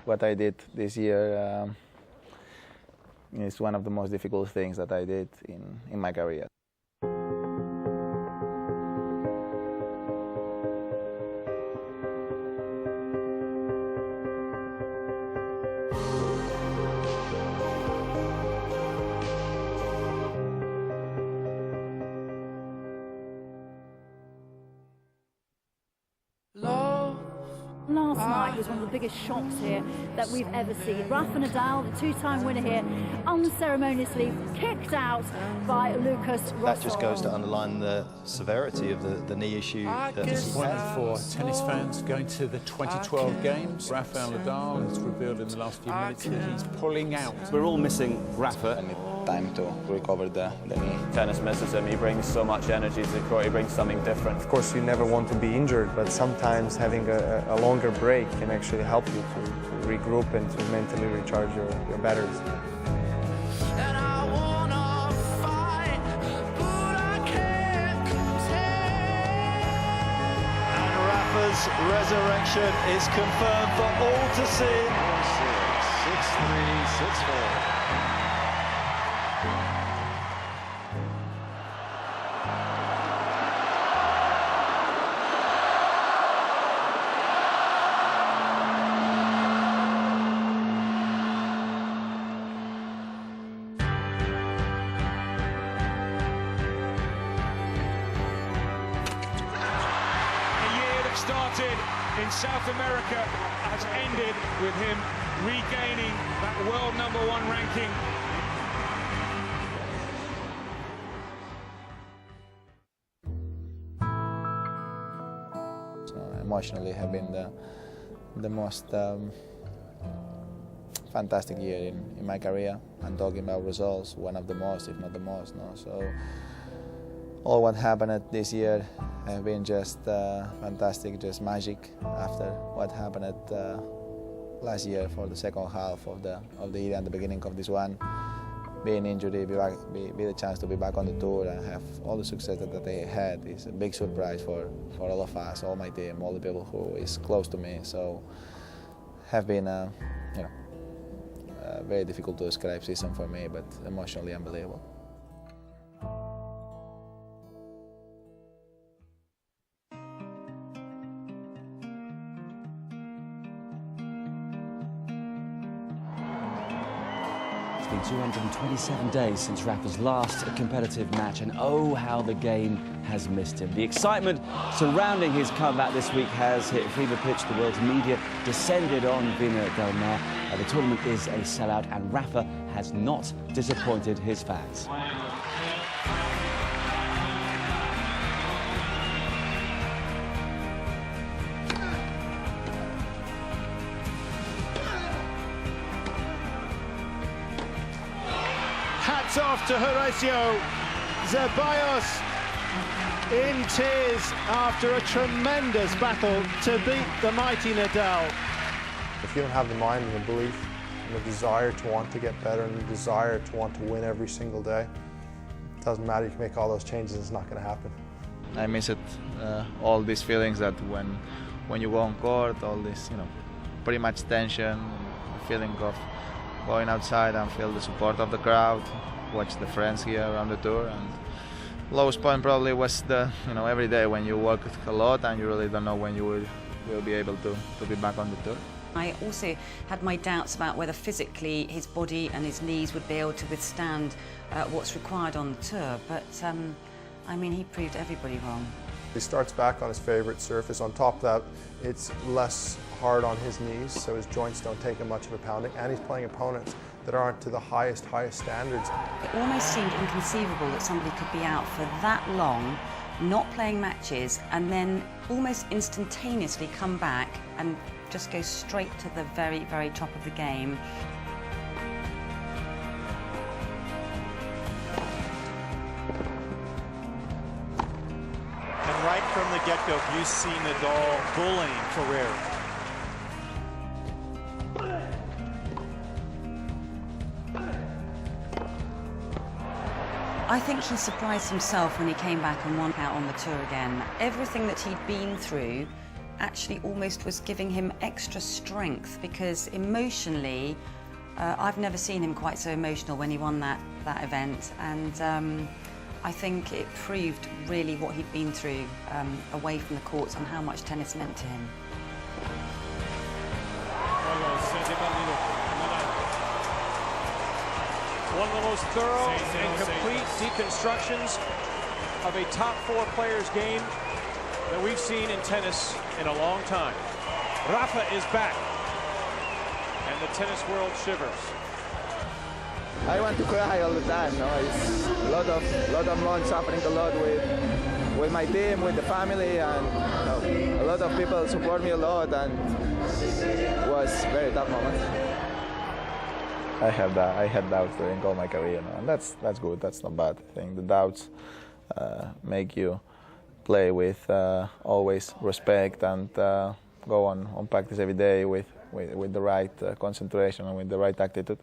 what I did this year is one of the most difficult things that I did in my career. Last night was one of the biggest shocks here that we've ever seen. Rafa Nadal, the two-time winner here, unceremoniously kicked out by Lucas Rosol. That just goes to underline the severity of the knee issue. Disappointing for tennis fans going to the 2012 games. Rafael Nadal has revealed in the last few minutes that he's pulling out. We're all missing Rafa. I need time to recover the knee. Tennis misses him. He brings so much energy to the court. He brings something different. Of course, you never want to be injured, but sometimes having a longer break can actually help you to regroup and to mentally recharge your batteries. And Rafa's resurrection is confirmed for all to see. 6-3, 6-4. Started in South America has ended with him regaining that world #1 ranking. So emotionally have been the most fantastic year in my career. I'm talking about results, one of the most, if not the most. No? So all what happened this year have been just fantastic, just magic after what happened last year for the second half of the year and the beginning of this one. Being injured, be the chance to be back on the tour and have all the success that they had is a big surprise for all of us, all my team, all the people who is close to me. So have been very difficult to describe season for me, but emotionally unbelievable. It's been 227 days since Rafa's last competitive match, and oh, how the game has missed him. The excitement surrounding his comeback this week has hit fever pitch. The world's media descended on Vina Del Mar. The tournament is a sellout, and Rafa has not disappointed his fans. Hats off to Horacio Zeballos in tears after a tremendous battle to beat the mighty Nadal. If you don't have the mind and the belief and the desire to want to get better and the desire to want to win every single day, it doesn't matter, you can make all those changes, it's not going to happen. I miss it, all these feelings that when you go on court, all this, pretty much tension, the feeling of going outside and feel the support of the crowd, watch the friends here around the tour. And lowest point probably was every day when you work a lot and you really don't know when you will be able to be back on the tour. I also had my doubts about whether physically his body and his knees would be able to withstand what's required on the tour, but I mean, he proved everybody wrong. He starts back on his favourite surface. On top of that, it's less hard on his knees, so his joints don't take him much of a pounding, and he's playing opponents that aren't to the highest standards. It almost seemed inconceivable that somebody could be out for that long, not playing matches, and then almost instantaneously come back and just go straight to the very, very top of the game. And right from the get-go, you see Nadal bullying Ferrer. I think he surprised himself when he came back and won out on the tour again. Everything that he'd been through actually almost was giving him extra strength, because emotionally, I've never seen him quite so emotional when he won that event, and I think it proved really what he'd been through away from the courts and how much tennis meant to him. One of the most thorough and complete deconstructions of a top 4 player's game that we've seen in tennis in a long time. Rafa is back, and the tennis world shivers. I want to cry all the time. No, it's a lot of months suffering a lot with my team, with the family, and a lot of people support me a lot, and it was a very tough moment. I had doubts during all my career, and that's good. That's not bad. I think the doubts make you play with always respect and go on practice every day with the right concentration and with the right attitude.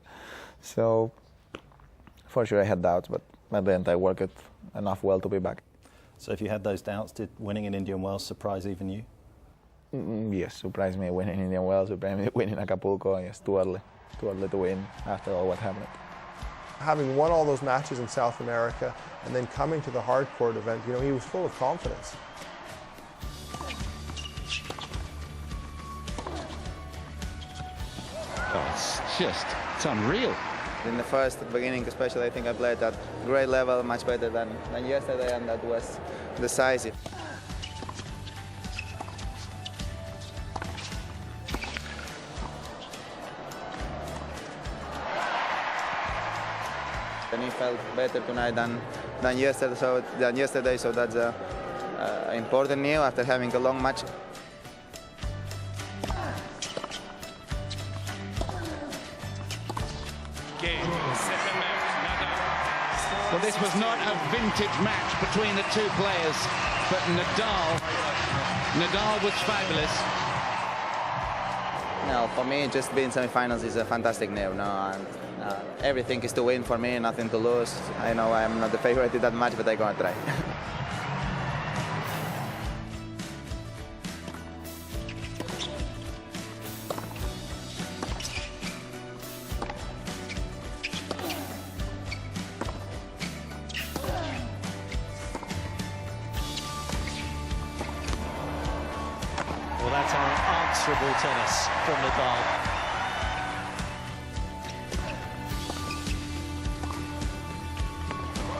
So for sure I had doubts, but at the end I worked enough well to be back. So if you had those doubts, did winning in Indian Wells surprise even you? Yes, surprised me winning in Indian Wells, surprised me winning Acapulco. Yes, too early to win after all what happened. Having won all those matches in South America and then coming to the hard court event, you know, he was full of confidence. Oh, it's unreal. In the beginning especially, I think I played at great level, much better than yesterday, and that was decisive. And he felt better tonight than yesterday, so that's important news after having a long match. Well, this was not a vintage match between the two players, but Nadal was fabulous. No, for me, just being semi-finals is a fantastic news. No, and everything is to win for me, nothing to lose. I know I'm not the favorite in that match, but I'm gonna try. Well, that's unanswerable tennis from Nadal.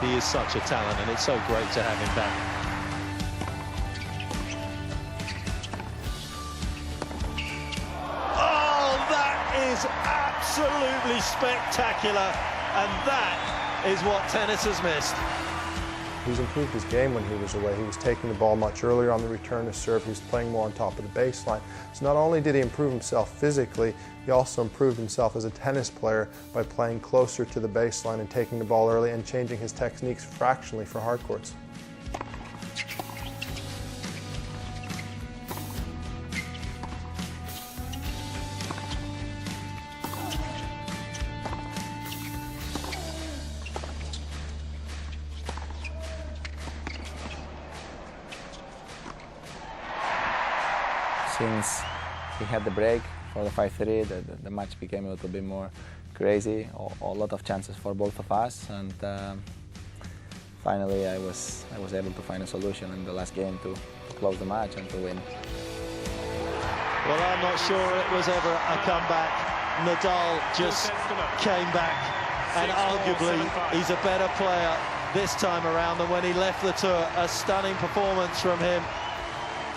He is such a talent, and it's so great to have him back. Oh, that is absolutely spectacular, and that is what tennis has missed. He's improved his game when he was away. He was taking the ball much earlier on the return to serve. He was playing more on top of the baseline. So not only did he improve himself physically, he also improved himself as a tennis player by playing closer to the baseline and taking the ball early and changing his techniques fractionally for hard courts. Since he had the break for the 5-3, the match became a little bit more crazy, a lot of chances for both of us, and finally I was able to find a solution in the last game to close the match and to win. Well, I'm not sure it was ever a comeback. Nadal just came back, and arguably he's a better player this time around than when he left the tour. A stunning performance from him.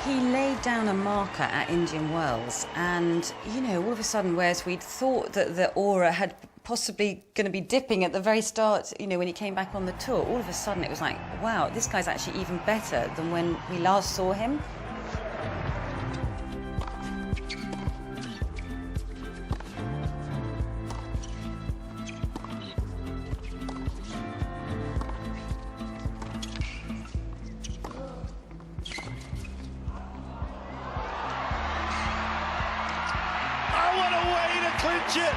He laid down a marker at Indian Wells, and, you know, all of a sudden, whereas we'd thought that the aura had possibly going to be dipping at the very start, you know, when he came back on the tour, all of a sudden it was like, wow, this guy's actually even better than when we last saw him. Clinch it!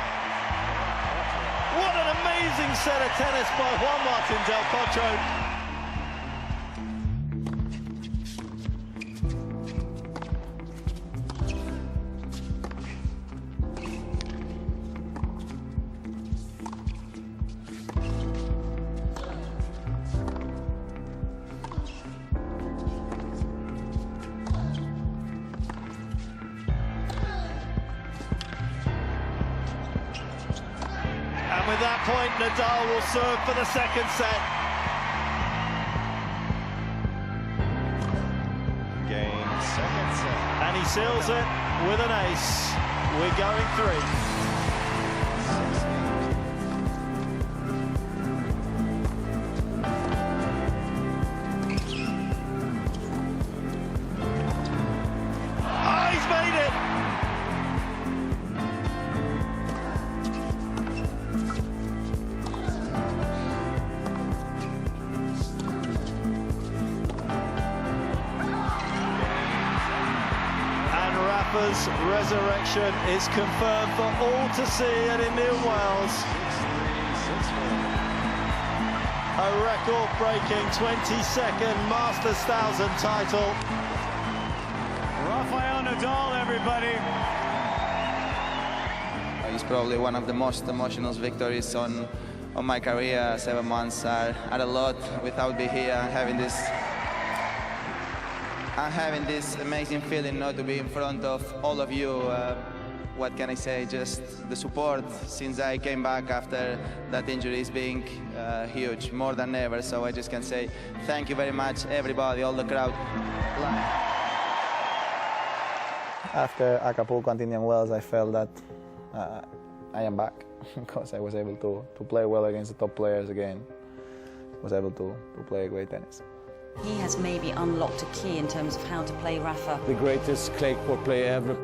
What an amazing set of tennis by Juan Martín del Potro. with that point, Nadal will serve for the second set. Game, second set. And he seals it with an ace. We're going 3. Rafa's resurrection is confirmed for all to see at Indian Wells. A record-breaking 22nd Masters 1000 title. Rafael Nadal, everybody. It's probably one of the most emotional victories on my career. 7 months are a lot without being here and having this amazing feeling not to be in front of all of you. What can I say? Just the support since I came back after that injury is being huge, more than ever. So I just can say thank you very much, everybody, all the crowd. After Acapulco and Indian Wells, I felt that I am back because I was able to play well against the top players again. Was able to play great tennis. He has maybe unlocked a key in terms of how to play Rafa. The greatest clay court player ever.